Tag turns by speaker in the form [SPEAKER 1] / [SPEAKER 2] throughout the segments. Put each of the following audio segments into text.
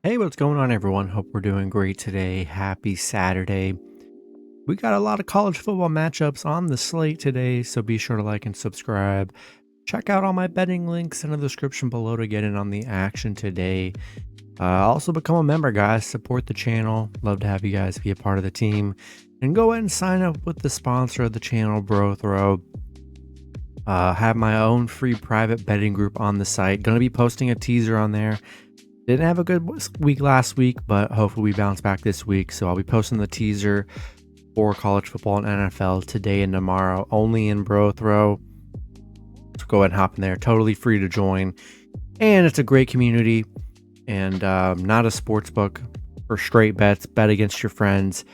[SPEAKER 1] Hey, what's going on, everyone? Hope we're doing great today. Happy Saturday. We got a lot of college football matchups on the slate today, so be sure to like and subscribe. Check out all my betting links in the description below to get in on the action today. Also, become a member, guys. Support the channel. Love to have you guys be a part of the team. And go ahead and sign up with the sponsor of the channel, Bro Throw. Have my own free private betting group on the site. Going to be posting a teaser on there. Didn't have a good week last week, but hopefully we bounce back this week. So I'll be posting the teaser for college football and NFL today and tomorrow, only in Bro Throw. So go ahead and hop in there. Totally free to join. And it's a great community and not a sports book for straight bets. Bet against your friends.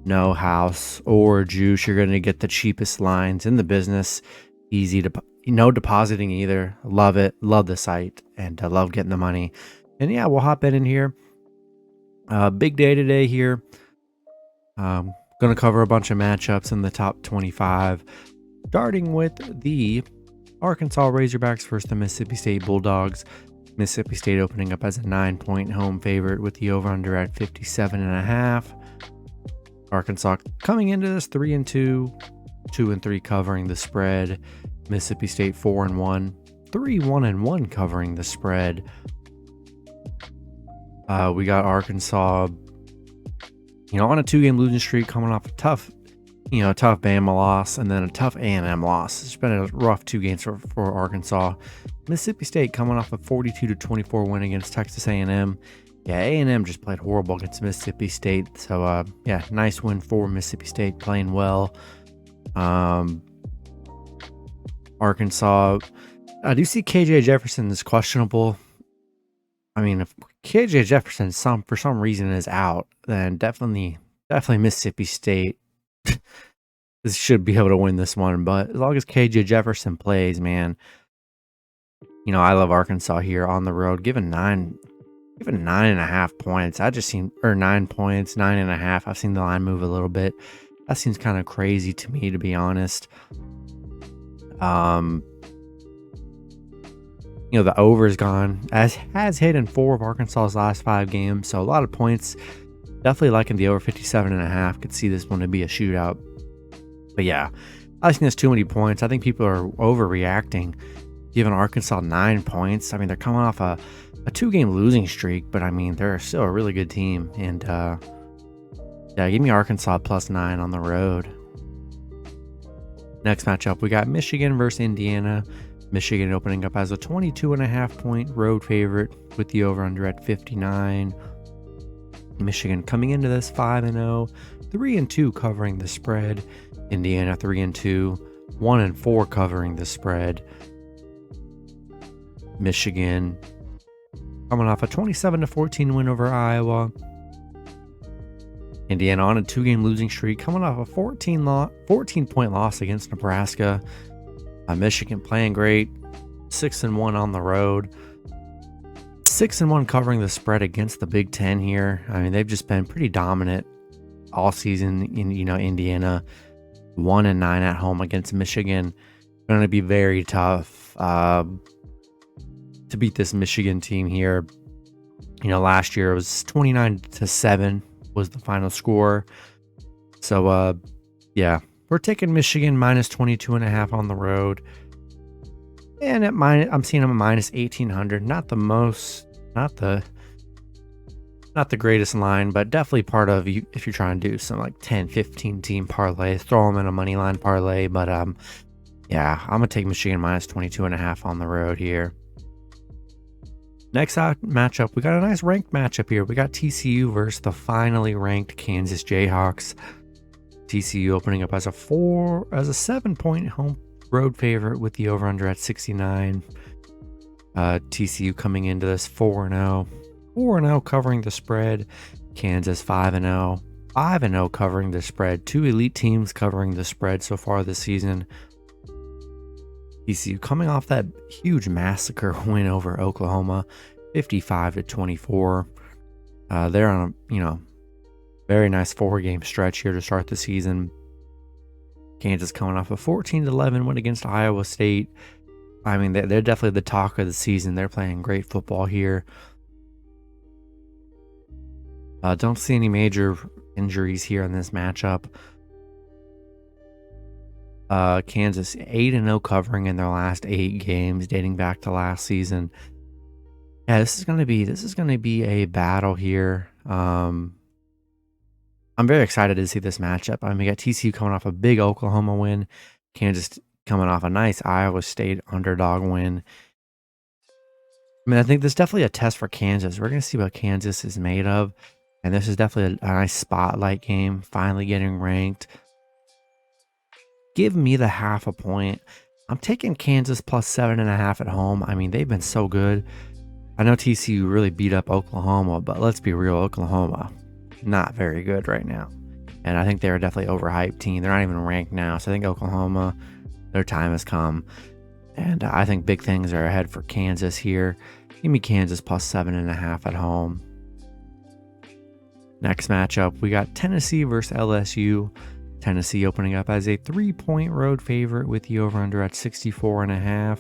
[SPEAKER 1] No house or juice. You're going to get the cheapest lines in the business. Easy to, no depositing either. Love it. Love the site and love getting the money. And yeah, we'll hop in here. Big day today here. Going to cover a bunch of matchups in the top 25. Starting with the Arkansas Razorbacks versus the Mississippi State Bulldogs. Mississippi State opening up as a 9-point home favorite with the over-under at 57.5. Arkansas coming into this 3-2, 2-3 covering the spread. Mississippi State 4-1, 3-1-1 covering the spread. We got Arkansas, on a 2-game losing streak, coming off a tough Bama loss and then a tough A&M loss. It's been a rough 2 games for Arkansas. Mississippi State coming off a 42-24 win against Texas A&M. Yeah, A&M just played horrible against Mississippi State. So, nice win for Mississippi State, playing well. Arkansas, I do see KJ Jefferson is questionable. I mean, if KJ Jefferson for some reason is out, then definitely Mississippi State should be able to win this one. But as long as KJ Jefferson plays, man, I love Arkansas here on the road. Given 9.5 points. 9 points, 9.5. I've seen the line move a little bit. That seems kind of crazy to me, to be honest. The over is gone, as has hit in 4 of Arkansas's last 5 games. So a lot of points. Definitely liking the over 57.5. Could see this one to be a shootout. But yeah, I think there's too many points. I think people are overreacting, giving Arkansas 9 points. I mean, they're coming off a 2-game losing streak, but I mean, they're still a really good team. And give me Arkansas +9 on the road. Next matchup, we got Michigan versus Indiana. Michigan opening up as a 22.5 point road favorite with the over-under at 59. Michigan coming into this 5-0, 3-2 covering the spread. Indiana 3-2, 1-4 covering the spread. Michigan coming off a 27-14 win over Iowa. Indiana on a 2-game losing streak, coming off a 14-point loss against Nebraska. Michigan playing great, 6-1 on the road, 6-1 covering the spread against the Big Ten here. I mean, they've just been pretty dominant all season in Indiana. 1-9 at home against Michigan. Going to be very tough to beat this Michigan team here. Last year it was 29-7 was the final score. So we're taking Michigan -22.5 on the road. And I'm seeing them at -1800. Not the greatest line, but definitely part of you if you're trying to do some like 10-15 team parlay. Throw them in a money line parlay. But I'm gonna take Michigan -22.5 on the road here. Next matchup, we got a nice ranked matchup here. We got TCU versus the finally ranked Kansas Jayhawks. TCU opening up as a 7-point home road favorite with the over-under at 69. TCU coming into this 4-0, 4-0 covering the spread. Kansas 5-0, 5-0 covering the spread. 2 elite teams covering the spread so far this season. TCU coming off that huge massacre win over Oklahoma, 55-24. They're on a very nice 4-game stretch here to start the season. Kansas coming off a 14-11 win against Iowa State. I mean, they're definitely the talk of the season. They're playing great football here. Don't see any major injuries here in this matchup. Kansas 8-0 covering in their last 8 games, dating back to last season. Yeah, this is gonna be a battle here. I'm very excited to see this matchup. I mean, we got TCU coming off a big Oklahoma win, Kansas coming off a nice Iowa State underdog win. I mean, I think this is definitely a test for Kansas. We're gonna see what Kansas is made of, and this is definitely a nice spotlight game. Finally getting ranked. Give me the half a point. I'm taking Kansas plus 7.5 at home. I mean, they've been so good. I know TCU really beat up Oklahoma, but let's be real, Oklahoma, not very good right now. And I think they're definitely overhyped team. They're not even ranked now. So I think Oklahoma, their time has come. And I think big things are ahead for Kansas here. Give me Kansas plus 7.5 at home. Next matchup, we got Tennessee versus LSU. Tennessee opening up as a 3-point road favorite with the over-under at 64.5.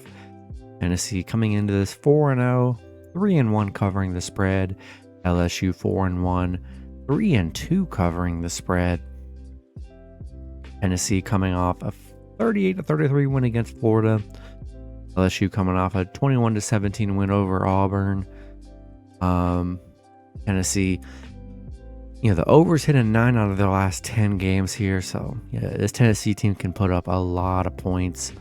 [SPEAKER 1] Tennessee coming into this 4-0, 3-1 covering the spread. LSU 4-1, 3-2 covering the spread. Tennessee coming off a 38-33 win against Florida. LSU coming off a 21-17 win over Auburn. Tennessee, the overs hit in 9 out of their last 10 games here. So, yeah, this Tennessee team can put up a lot of points.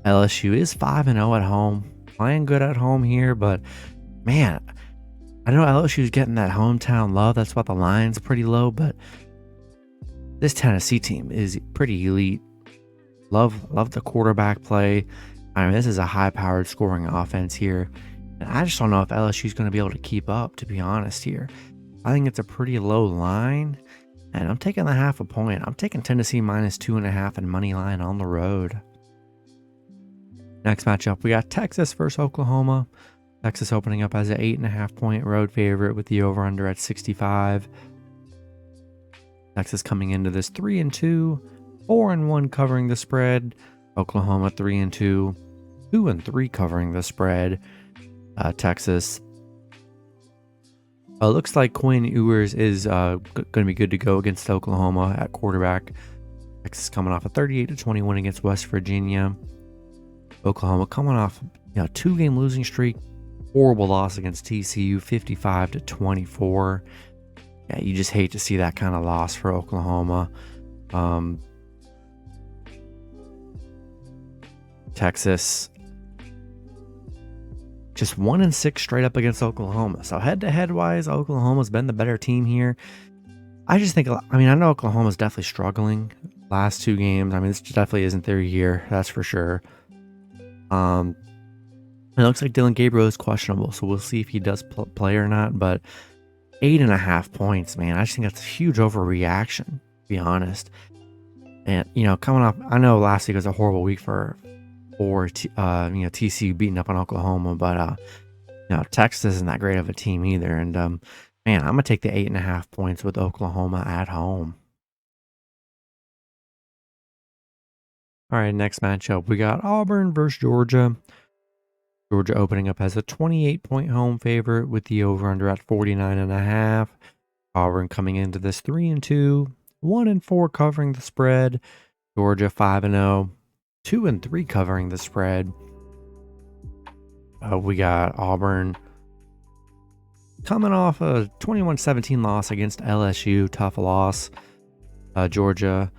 [SPEAKER 1] LSU is 5-0 at home. Playing good at home here, but, man, I know LSU is getting that hometown love. That's why the line's pretty low, but this Tennessee team is pretty elite. Love the quarterback play. I mean, this is a high-powered scoring offense here. And I just don't know if LSU is going to be able to keep up, to be honest here. I think it's a pretty low line, and I'm taking the half a point. I'm taking Tennessee minus 2.5 and money line on the road. Next matchup, we got Texas versus Oklahoma. Texas opening up as an 8.5-point road favorite with the over-under at 65. Texas coming into this 3-2, 4-1 covering the spread. Oklahoma 3-2, 2-3 covering the spread. Texas. Looks like Quinn Ewers is going to be good to go against Oklahoma at quarterback. Texas coming off a 38-21 against West Virginia. Oklahoma coming off 2-game losing streak. Horrible loss against TCU, 55-24. Yeah, you just hate to see that kind of loss for Oklahoma. Texas just 1-6 straight up against Oklahoma. So head-to-head wise, Oklahoma's been the better team here. I just think, I know Oklahoma's definitely struggling last 2 games. I mean, this definitely isn't their year, that's for sure. It looks like Dylan Gabriel is questionable, so we'll see if he does play or not. But 8.5 points, man, I just think that's a huge overreaction, to be honest. And coming off, I know last week was a horrible week for TCU beating up on Oklahoma, but Texas isn't that great of a team either. And man, I'm gonna take the 8.5 points with Oklahoma at home. All right, next matchup, we got Auburn versus Georgia. Georgia opening up as a 28-point home favorite with the over-under at 49.5. Auburn coming into this 3-2, 1-4 covering the spread. Georgia 5-0, 2-3 covering the spread. We got Auburn coming off a 21-17 loss against LSU, tough loss. Georgia,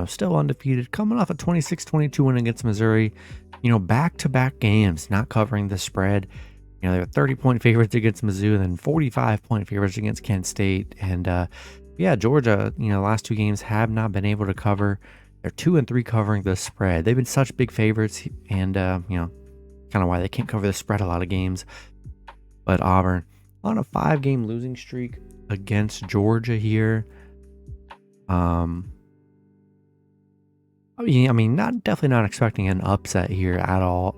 [SPEAKER 1] still undefeated, coming off a 26-22 win against Missouri. Back-to-back games not covering the spread. They were 30-point favorites against Mizzou, and then 45-point favorites against Kent State. And Georgia, last 2 games have not been able to cover. They're 2-3 covering the spread. They've been such big favorites, and kind of why they can't cover the spread a lot of games. But Auburn on a 5-game losing streak against Georgia here. Definitely not expecting an upset here at all.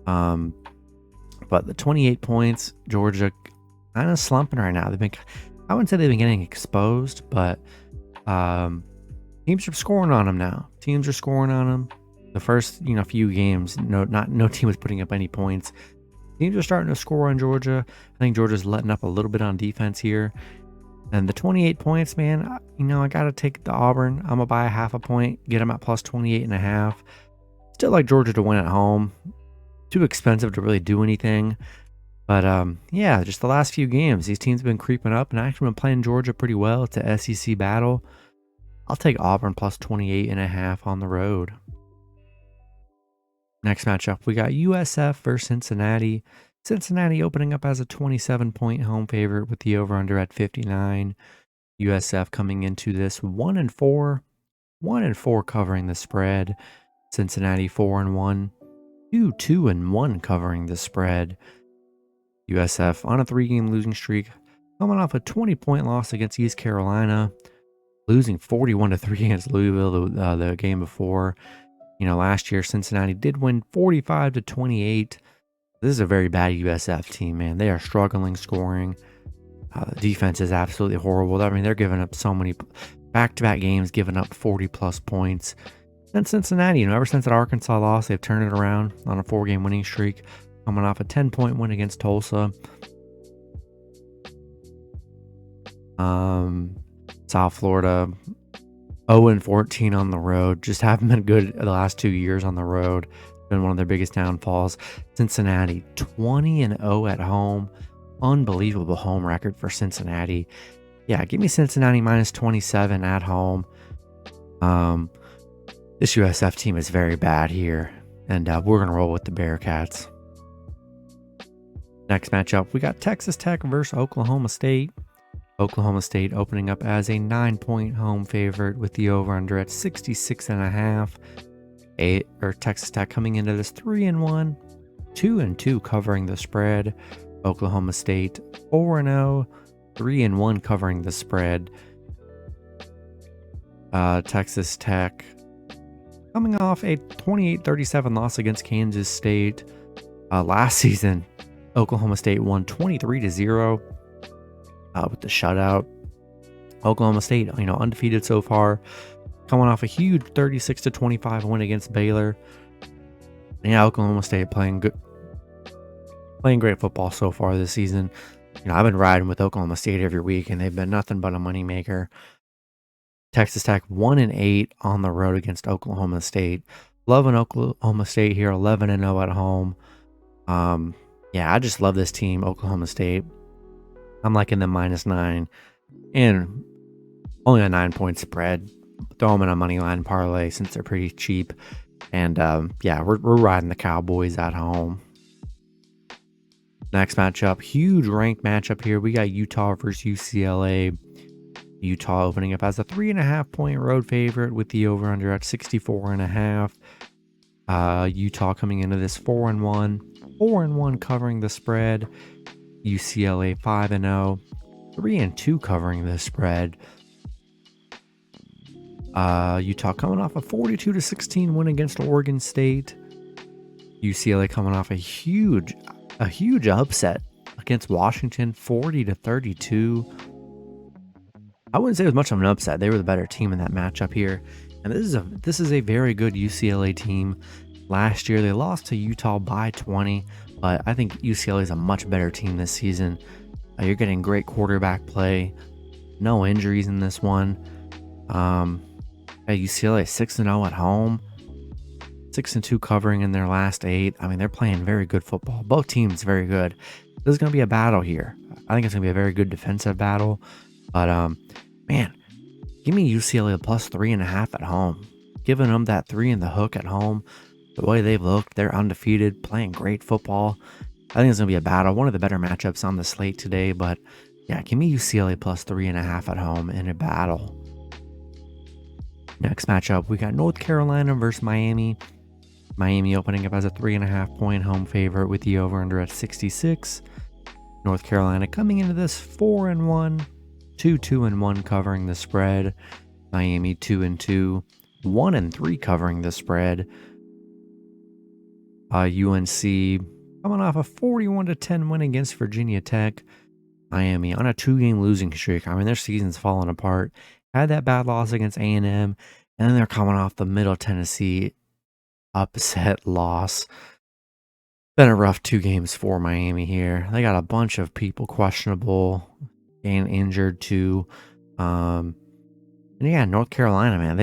[SPEAKER 1] But the 28 points, Georgia kind of slumping right now. I wouldn't say they've been getting exposed, but teams are scoring on them now. Teams are scoring on them. The first, few games, no team was putting up any points. Teams are starting to score on Georgia. I think Georgia's letting up a little bit on defense here. And the 28 points, man, I got to take the Auburn. I'm going to buy a half a point, get them at plus 28.5. Still like Georgia to win at home. Too expensive to really do anything. But yeah, just the last few games, these teams have been creeping up and actually been playing Georgia pretty well. It's a SEC battle. I'll take Auburn plus 28.5 on the road. Next matchup, we got USF versus Cincinnati. Cincinnati opening up as a 27-point home favorite with the over-under at 59. USF coming into this 1-4, 1-4 covering the spread. Cincinnati 4-1, 2-1 covering the spread. USF on a 3-game losing streak, coming off a 20-point loss against East Carolina, losing 41-3 against Louisville the game before. Last year Cincinnati did win 45-28. This is a very bad USF team, man. They are struggling scoring. The defense is absolutely horrible. I mean, they're giving up so many back-to-back games, giving up 40-plus points. And Cincinnati, ever since that Arkansas loss, they've turned it around on a 4-game winning streak, coming off a 10-point win against Tulsa. South Florida, 0-14 on the road. Just haven't been good the last 2 years on the road. Been one of their biggest downfalls. Cincinnati, 20-0 at home. Unbelievable home record for Cincinnati. Yeah, give me Cincinnati minus 27 at home. This USF team is very bad here, and we're going to roll with the Bearcats. Next matchup, we got Texas Tech versus Oklahoma State. Oklahoma State opening up as a 9-point home favorite with the over-under at 66.5. Texas Tech coming into this 3-1, 2-2 covering the spread. Oklahoma State 4-0, 3-1 covering the spread. Texas Tech coming off a 28-37 loss against Kansas State. Last season, Oklahoma State won 23-0 with the shutout. Oklahoma State, undefeated so far, coming off a huge 36-25 win against Baylor. Yeah, Oklahoma State playing great football so far this season. I've been riding with Oklahoma State every week, and they've been nothing but a moneymaker. Texas Tech 1-8 on the road against Oklahoma State. Loving Oklahoma State here, 11-0 at home. Yeah, I just love this team, Oklahoma State. I'm liking them -9 and only a 9-point spread. Throw them in a money line parlay since they're pretty cheap. And yeah, we're riding the Cowboys at home. Next matchup, huge ranked matchup here. We got Utah versus UCLA. Utah opening up as a 3.5-point road favorite with the over-under at 64.5. Utah coming into this 4-1 covering the spread. UCLA 5-0, 3-2 covering the spread. Utah coming off a 42-16 win against Oregon State. UCLA coming off a huge upset against Washington, 40-32. I wouldn't say it was much of an upset. They were the better team in that matchup here. And this is a very good UCLA team. Last year they lost to Utah by 20, but I think UCLA is a much better team this season. You're getting great quarterback play, no injuries in this one. UCLA 6-0 at home, 6-2 covering in their last 8. I mean, they're playing very good football. Both teams very good. This is going to be a battle here. I think it's going to be a very good defensive battle. But man, give me UCLA plus 3.5 at home. Giving them that 3 in the hook at home. The way they've looked, they're undefeated, playing great football. I think it's going to be a battle. One of the better matchups on the slate today. But yeah, give me UCLA plus 3.5 at home in a battle. Next matchup, we got North Carolina versus Miami. Miami opening up as a 3.5-point home favorite with the over-under at 66. North Carolina coming into this 4-1, 2-1 covering the spread. Miami 2-2, 1-3 covering the spread. UNC coming off a 41-10 win against Virginia Tech. Miami on a 2-game losing streak. I mean, their season's falling apart. Had that bad loss against A&M, and then they're coming off the Middle Tennessee upset loss. Been a rough 2 games for Miami here. They got a bunch of people questionable and injured too. And yeah, North Carolina, man,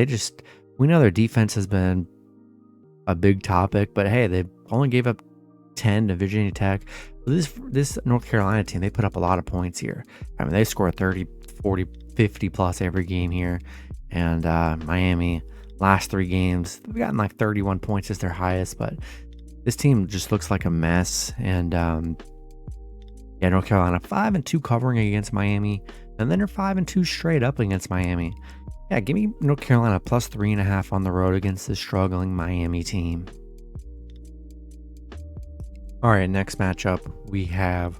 [SPEAKER 1] we know their defense has been a big topic, but hey, they only gave up 10 to Virginia Tech. This North Carolina team, they put up a lot of points here. I mean, they score 30, 40, 50 plus every game here. And Miami, last 3 games, they've gotten like 31 points as their highest, but this team just looks like a mess. And yeah, North Carolina 5-2 covering against Miami, and then they're 5-2 straight up against Miami. Yeah, give me North Carolina plus 3.5 on the road against this struggling Miami team. All right, next matchup, we have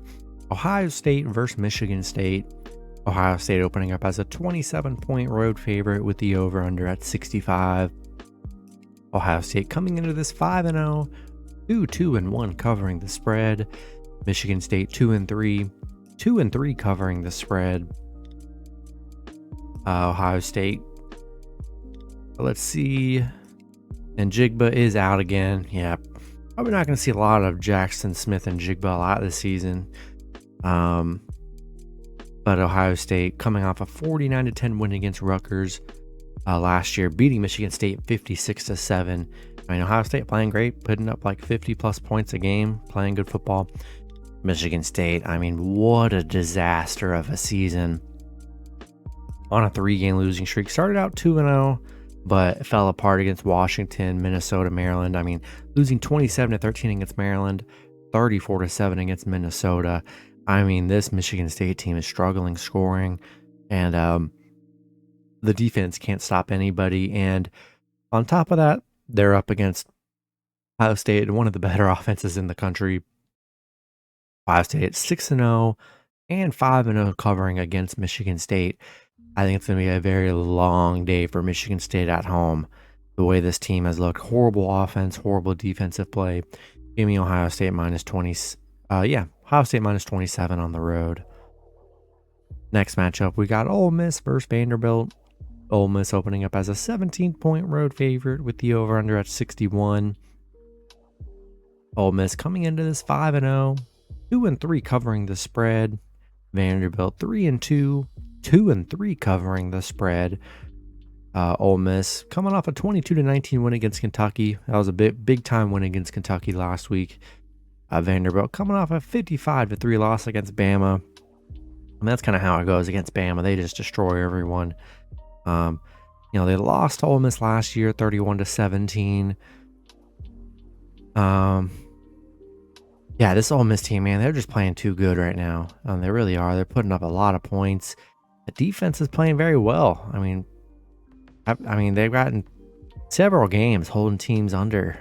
[SPEAKER 1] Ohio State versus Michigan State. Ohio State opening up as a 27-point road favorite with the over-under at 65. Ohio State coming into this 5-0, 2-1 covering the spread. Michigan State 2-3, 2-3 covering the spread. Ohio State, let's see, and Jigba is out again. Yeah, probably not going to see a lot of Jackson Smith and Jigba a lot this season. But Ohio State coming off a 49-10 win against Rutgers last year, beating Michigan State 56-7. I mean, Ohio State playing great, putting up like 50 plus points a game, playing good football. Michigan State, I mean, what a disaster of a season. On a 3-game losing streak, started out 2-0, but fell apart against Washington, Minnesota, Maryland. I mean, losing 27-13 against Maryland, 34-7 against Minnesota. I mean, this Michigan State team is struggling scoring, and the defense can't stop anybody. And on top of that, they're up against Ohio State, one of the better offenses in the country. Ohio State 6-0 and 5-0 covering against Michigan State. I think it's going to be a very long day for Michigan State at home. The way this team has looked, horrible offense, horrible defensive play. Give me Ohio State minus 20. Ohio State minus 27 on the road. Next matchup, we got Ole Miss versus Vanderbilt. Ole Miss opening up as a 17-point road favorite with the over-under at 61. Ole Miss coming into this 5-0, 2-3 covering the spread. Vanderbilt 3-2, 2-3 covering the spread. Ole Miss coming off a 22-19 win against Kentucky. That was a big time win against Kentucky last week. Vanderbilt coming off a 55-3 loss against Bama. And that's kind of how it goes against Bama. They just destroy everyone. They lost to Ole Miss last year, 31-17. Yeah, this Ole Miss team, man, they're just playing too good right now. They really are. They're putting up a lot of points. The defense is playing very well. I mean, they've gotten several games holding teams under.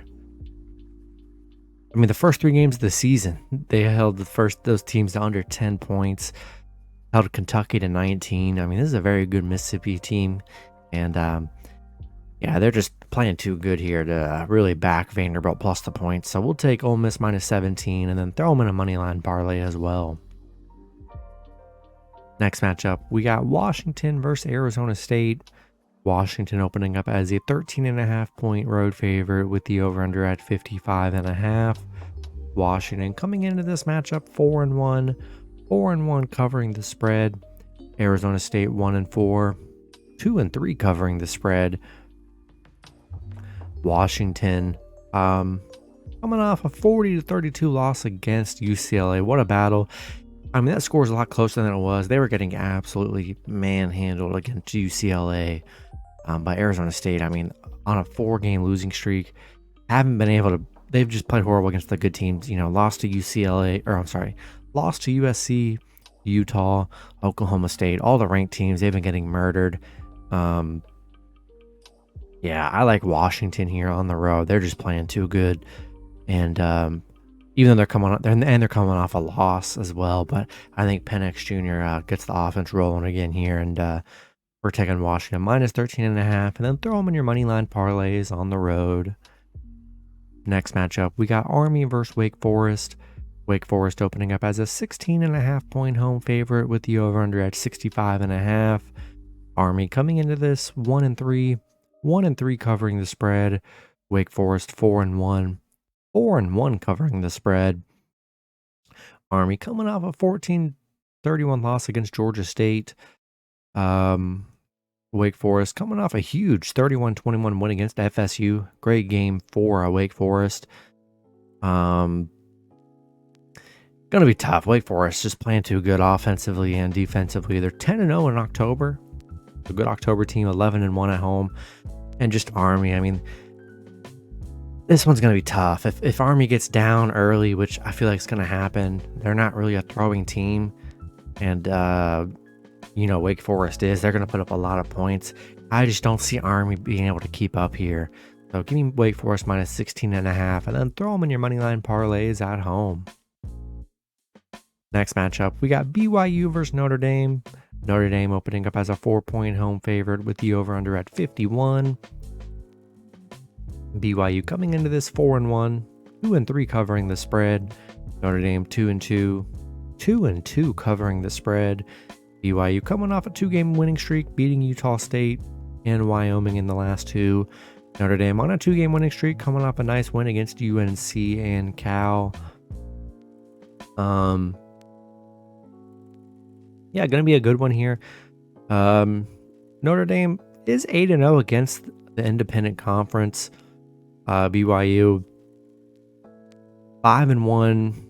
[SPEAKER 1] I mean, the first 3 games of the season, they held those teams to under 10 points. Held Kentucky to 19. I mean, this is a very good Mississippi team. And, yeah, they're just playing too good here to really back Vanderbilt plus the points. So we'll take Ole Miss minus 17 and then throw them in a money line parlay as well. Next matchup, we got Washington versus Arizona State. Washington opening up as a 13.5-point road favorite with the over-under at 55.5. Washington coming into this matchup 4-1, 4-1 covering the spread. Arizona State 1-4, 2-3 covering the spread. Washington coming off a 40-32 loss against UCLA. What a battle. I mean, that score is a lot closer than it was. They were getting absolutely manhandled against UCLA by Arizona State. I mean, on a 4-game losing streak, haven't been able to. They've just played horrible against the good teams. Lost to lost to USC, Utah, Oklahoma State, all the ranked teams. They've been getting murdered. Yeah, I like Washington here on the road. They're just playing too good, and even though they're coming off a loss as well, but I think Penix Jr. Gets the offense rolling again here, and we're taking Washington minus 13.5, and then throw them in your money line parlays on the road. Next matchup, we got Army versus Wake Forest. Wake Forest opening up as a 16.5-point home favorite with the over-under at 65.5. Army coming into this 1-3, 1-3 covering the spread. Wake Forest 4-1, 4-1 covering the spread. Army coming off a 14-31 loss against Georgia State. Wake Forest coming off a huge 31-21 win against FSU. Great game for Wake Forest. Gonna be tough. Wake Forest just playing too good offensively and defensively. They're 10-0 in October. A good October team, 11-1 at home. And just Army, I mean, this one's going to be tough. If Army gets down early, which I feel like is going to happen, they're not really a throwing team. And, Wake Forest is. They're going to put up a lot of points. I just don't see Army being able to keep up here. So give me Wake Forest minus 16.5, and then throw them in your moneyline parlays at home. Next matchup, we got BYU versus Notre Dame. Notre Dame opening up as a 4-point home favorite with the over-under at 51. BYU coming into this 4-1, 2-3 covering the spread. Notre Dame 2-2, 2-2 covering the spread. BYU coming off a 2-game winning streak, beating Utah State and Wyoming in the last two. Notre Dame on a 2-game winning streak, coming off a nice win against UNC and Cal. Yeah, going to be a good one here. Notre Dame is 8-0 against the independent conference. BYU 5-1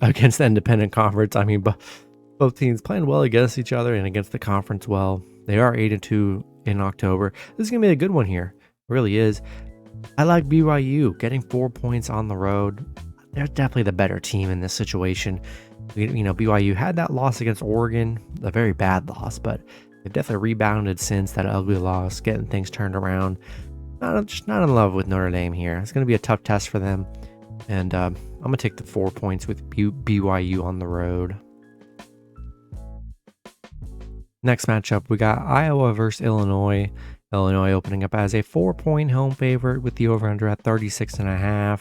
[SPEAKER 1] against the independent conference. I mean, both teams playing well against each other and against the conference well. They are 8-2 in October. This is going to be a good one here. It really is. I like BYU getting 4 points on the road. They're definitely the better team in this situation. BYU had that loss against Oregon, a very bad loss, but they've definitely rebounded since that ugly loss, getting things turned around. Just not in love with Notre Dame here. It's going to be a tough test for them, and I'm going to take the 4 points with BYU on the road. Next matchup, we got Iowa versus Illinois. Illinois opening up as a 4-point home favorite with the over-under at 36.5.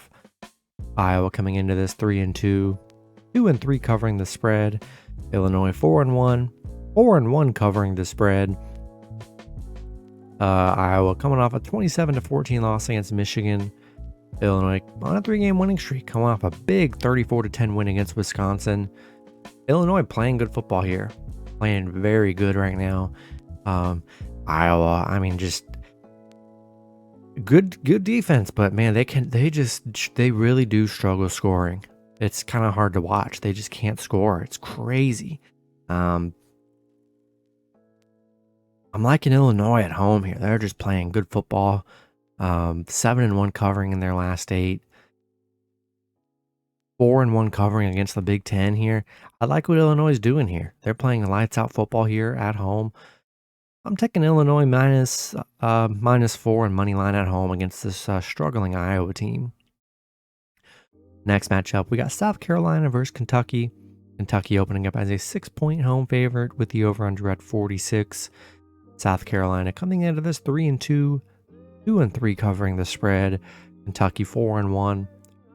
[SPEAKER 1] Iowa coming into this 3-2. 2-3 covering the spread. Illinois 4-1, 4-1 covering the spread. Iowa coming off a 27-14 loss against Michigan. Illinois on a 3-game winning streak, coming off a big 34-10 win against Wisconsin. Illinois playing good football here, playing very good right now. Iowa, I mean, just good defense, but man, they really do struggle scoring. It's kind of hard to watch. They just can't score. It's crazy. I'm liking Illinois at home here. They're just playing good football. 7-1 covering in their last 8. 4-1 covering against the Big Ten here. I like what Illinois is doing here. They're playing lights out football here at home. I'm taking Illinois minus 4 and money line at home against this struggling Iowa team. Next matchup, we got South Carolina versus Kentucky. Kentucky opening up as a 6-point home favorite with the over-under at 46. South Carolina coming into this 3-2, 2-3 covering the spread. Kentucky 4-1,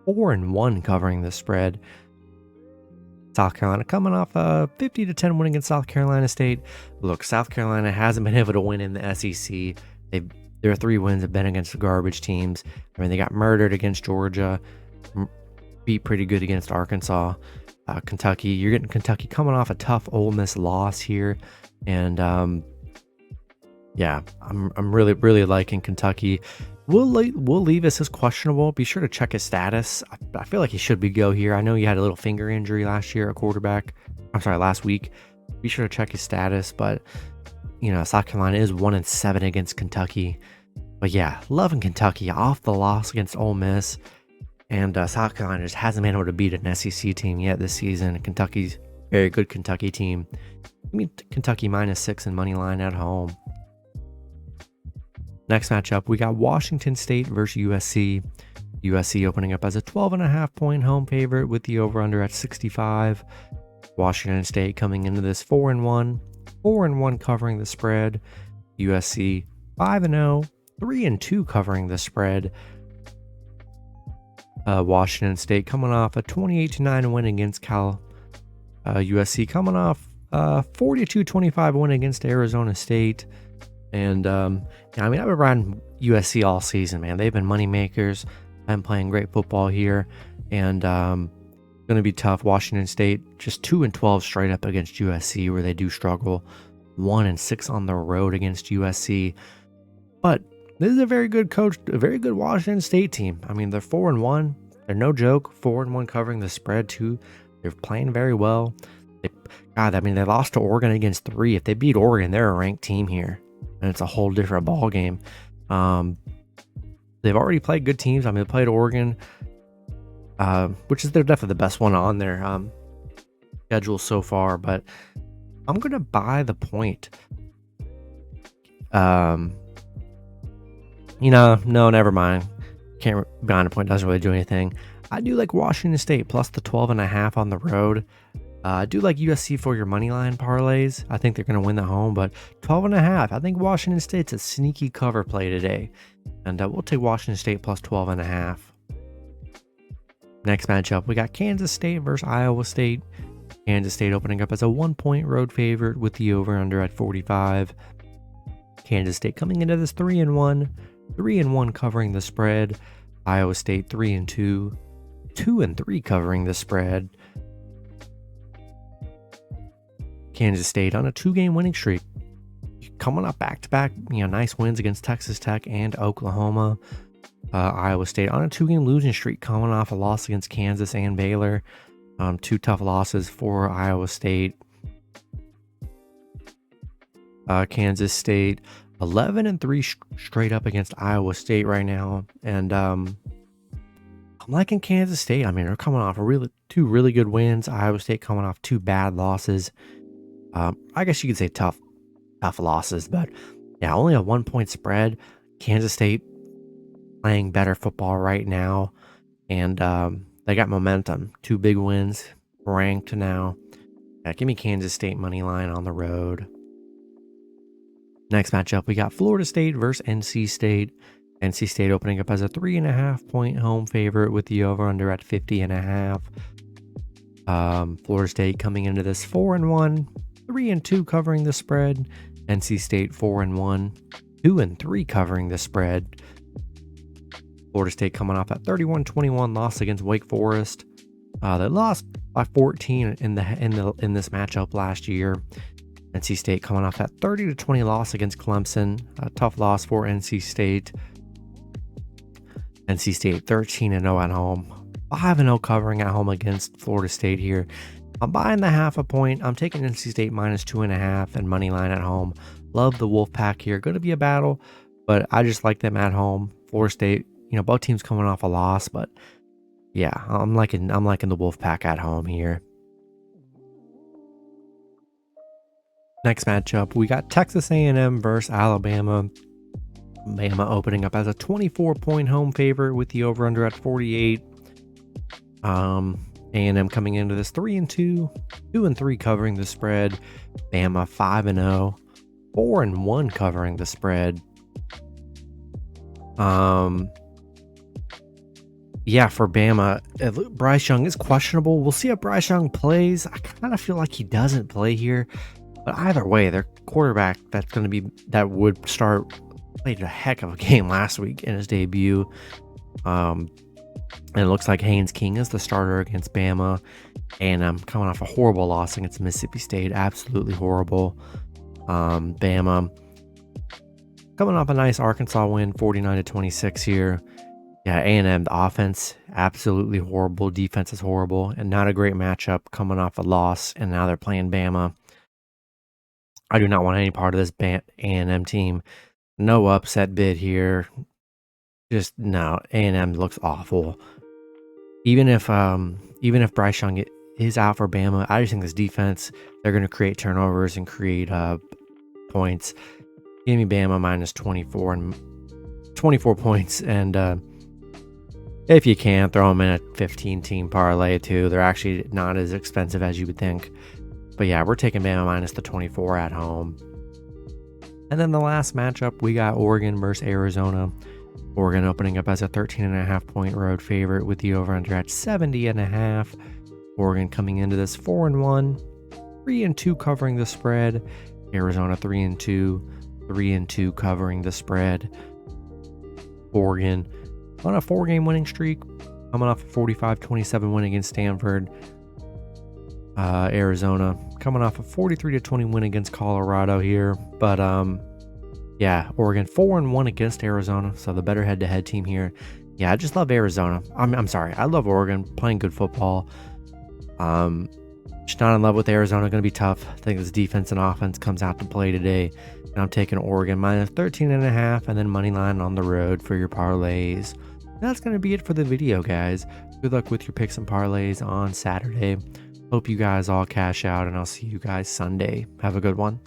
[SPEAKER 1] 4-1 covering the spread. South Carolina coming off a 50-10 win against South Carolina State. Look, South Carolina hasn't been able to win in the SEC. Their 3 wins have been against the garbage teams. I mean, they got murdered against Georgia, beat pretty good against Arkansas. Kentucky, you're getting Kentucky coming off a tough Ole Miss loss here, and yeah, I'm really liking Kentucky. Will Levis is questionable. Be sure to check his status. I feel like he should be go here. I know he had a little finger injury last week. Be sure to check his status, but South Carolina is 1-7 against Kentucky. But yeah, loving Kentucky off the loss against Ole Miss. And South Carolina just hasn't been able to beat an SEC team yet this season. Kentucky's very good Kentucky team. Give me Kentucky minus 6 and money line at home. Next matchup, we got Washington State versus USC. USC opening up as a 12.5-point home favorite with the over-under at 65. Washington State coming into this 4-1, 4-1 covering the spread. USC 5-0, 3-2 covering the spread. Washington State coming off a 28-9 win against Cal. USC coming off a 42-25 win against Arizona State. And I've been riding USC all season, man. They've been money makers. I'm playing great football here, and going to be tough. Washington State just 2-12 straight up against USC, where they do struggle. 1-6 on the road against USC, but this is a very good coach, a very good Washington State team. I mean, they're 4-1. They're no joke. 4-1 covering the spread too. They're playing very well. They lost to Oregon against 3. If they beat Oregon, they're a ranked team here, and it's a whole different ball game. They've already played good teams. I mean, they played Oregon, which is they're definitely the best one on their schedule so far. But I'm gonna buy the point. No, never mind. Can't buy the point. Doesn't really do anything. I do like Washington State plus the 12.5 on the road. I do like USC for your money line parlays. I think they're going to win at home, but 12.5. I think Washington State's a sneaky cover play today. And we'll take Washington State plus 12.5. Next matchup, we got Kansas State versus Iowa State. Kansas State opening up as a 1-point road favorite with the over-under at 45. Kansas State coming into this 3-1. 3-1 covering the spread. Iowa State 3-2. 2-3 covering the spread. Kansas State on a 2-game winning streak, coming up back-to-back, nice wins against Texas Tech and Oklahoma. Iowa State on a 2-game losing streak, coming off a loss against Kansas and Baylor. 2 tough losses for Iowa State. Kansas State 11-3 straight up against Iowa State right now, and I'm liking Kansas State. I mean, they're coming off 2 really good wins. Iowa State coming off 2 bad losses. I guess you could say tough losses, but yeah, only a 1-point spread. Kansas State playing better football right now, and they got momentum. 2 big wins, ranked now. Yeah, give me Kansas State money line on the road. Next matchup, we got Florida State versus NC State. NC State opening up as a 3.5-point home favorite with the over-under at 50.5. Florida State coming into this 4-1. 3-2 covering the spread. NC State 4-1, 2-3 covering the spread. Florida State coming off that 31-21 loss against Wake Forest. They lost by 14 in this matchup last year. NC State coming off that 30-20 loss against Clemson. A tough loss for NC State. NC State 13-0 at home. 5-0 covering at home against Florida State here. I'm buying the 0.5 point. I'm taking NC State minus 2.5 and money line at home. Love the Wolfpack here. Going to be a battle, but I just like them at home. Florida State, both teams coming off a loss, but yeah, I'm liking the Wolfpack at home here. Next matchup, we got Texas A&M versus Alabama. Bama opening up as a 24-point home favorite with the over-under at 48. A&M coming into this 3-2, 2-3 covering the spread. Bama 5-0, 4-1 covering the spread. Yeah, for Bama, Bryce Young is questionable. We'll see if Bryce Young plays. I kind of feel like he doesn't play here, but either way, their quarterback that would start played a heck of a game last week in his debut. And it looks like Haynes King is the starter against Bama. And I'm coming off a horrible loss against Mississippi State. Absolutely horrible. Bama coming off a nice Arkansas win, 49-26 here. Yeah, A&M, the offense, absolutely horrible. Defense is horrible. And not a great matchup coming off a loss. And now they're playing Bama. I do not want any part of this A&M team. No upset bid here. Just no. A&M looks awful. Even if Bryce Young is out for Bama, I just think this defense, they're going to create turnovers and create points. Give me Bama minus 24 points, and if you can, throw them in a 15-team parlay too. They're actually not as expensive as you would think. But yeah, we're taking Bama minus the 24 at home. And then the last matchup, we got Oregon versus Arizona. Oregon opening up as a 13.5-point road favorite with the over-under at 70.5. Oregon coming into this 4-1, 3-2 covering the spread. Arizona 3-2, 3-2 covering the spread. Oregon on a 4-game winning streak, coming off a 45-27 win against Stanford. Arizona coming off a 43-20 win against Colorado here, but yeah, Oregon 4-1 against Arizona, so the better head-to-head team here. Yeah, I just love Arizona. I'm sorry, I love Oregon, playing good football. Just not in love with Arizona. Going to be tough. I think this defense and offense comes out to play today, and I'm taking Oregon minus 13.5, and then money line on the road for your parlays. That's going to be it for the video, guys. Good luck with your picks and parlays on Saturday. Hope you guys all cash out, and I'll see you guys Sunday. Have a good one.